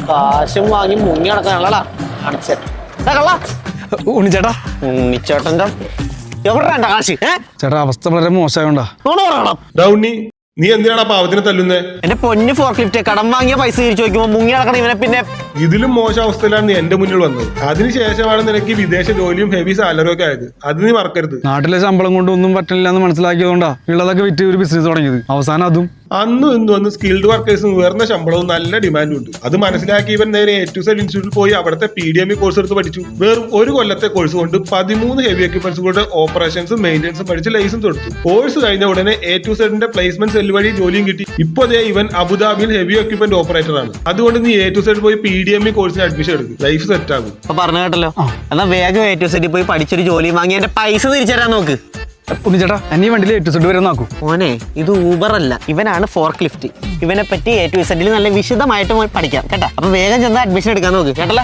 കാശും വാങ്ങി മുങ്ങി നടക്കാനുള്ളടാ ഉണ്ണിച്ചേട്ടാ ഉണ്ണിച്ചേട്ടന്റെ എവിടെ കാശ് ചേട്ടാ അവസ്ഥ വളരെ മോശമായോണ്ടാ. ഡൗണി നീ എന്തിനാണ് പാവത്തിനെ തല്ലുന്നേ? എന്റെ പൊന്ന് ഫോർക്ക് ലിഫ്റ്റ് കടം വാങ്ങിയ പൈസ തിരിച്ചു ചോദിക്കുമ്പോ മുങ്ങി നടക്കണം ഇവനെ. പിന്നെ ഇതിലും മോശം അവസ്ഥയിലാണ് നീ എന്റെ മുന്നിൽ വന്നത്. അതിനുശേഷമാണ് നിനക്ക് വിദേശ ജോലിയും ഹെവി സാലറിയും ഒക്കെ ആയത്. അത് നീ മറക്കരുത്. നാട്ടിലെ ശമ്പളം കൊണ്ട് ഒന്നും പറ്റില്ല എന്ന് മനസ്സിലാക്കിയതുകൊണ്ടാ ഉള്ളതൊക്കെ വിറ്റ് ഒരു ബിസിനസ് തുടങ്ങിയത്. അവസാനം അതും അന്നും ഇന്നും ഒന്ന് സ്കിൽഡ് വർക്കേഴ്സിന് ഉയർന്ന ശമ്പളവും നല്ല ഡിമാൻഡും ഉണ്ട്. അത് മനസ്സിലാക്കി ഇവൻ നേരെ A2Z ഇൻസ്റ്റിറ്റ്യൂട്ടിൽ പോയി അവിടുത്തെ PDME കോഴ്സ് എടുത്ത് പഠിച്ചു. വെറും ഒരു കൊല്ലത്തെ കോഴ്സ് കൊണ്ട് 13 ഹെവി എക്യുപ്മെന്റ്സുകളുടെ ഓപ്പറേഷൻസും മെയിൻ്റെനൻസും പഠിച്ച് ലൈസൻസ് എടുത്തു. കോഴ്സ് കഴിഞ്ഞ ഉടനെ A2Zന്റെ പ്ലേസ്മെന്റ് സെൽ വഴി ജോലിയും കിട്ടി. ഇപ്പൊ ഇവൻ അബുദാബിയിൽ ഹെവി എക്യുപ്മെന്റ് ഓപ്പറേറ്റർ ആണ്. അതുകൊണ്ട് നീ A2Z പോയി PDME കോഴ്സിന് അഡ്മിഷൻ എടുക്കും. ലൈഫ് സെറ്റ് ആകും. പറഞ്ഞു കേട്ടല്ലോ. എന്നാ വേഗം A2Z പോയി പഠിച്ചൊരു ജോലി വാങ്ങി എന്റെ പൈസ തിരിച്ചു തരാൻ നോക്ക്. ഉണ്ണിച്ചേട്ടാ എന്നെ വണ്ടിയിൽ A2Z വരെ നോക്കൂ. മോനെ ഇത് ഊബർ അല്ല, ഇവനാണ് ഫോർക്ക് ലിഫ്റ്റ്. ഇവനെ പറ്റി A2Z നല്ല വിശദമായിട്ട് പഠിക്കാം കേട്ടാ. അപ്പൊ വേഗം ചെന്ന് അഡ്മിഷൻ എടുക്കാൻ നോക്ക് കേട്ടല്ലേ.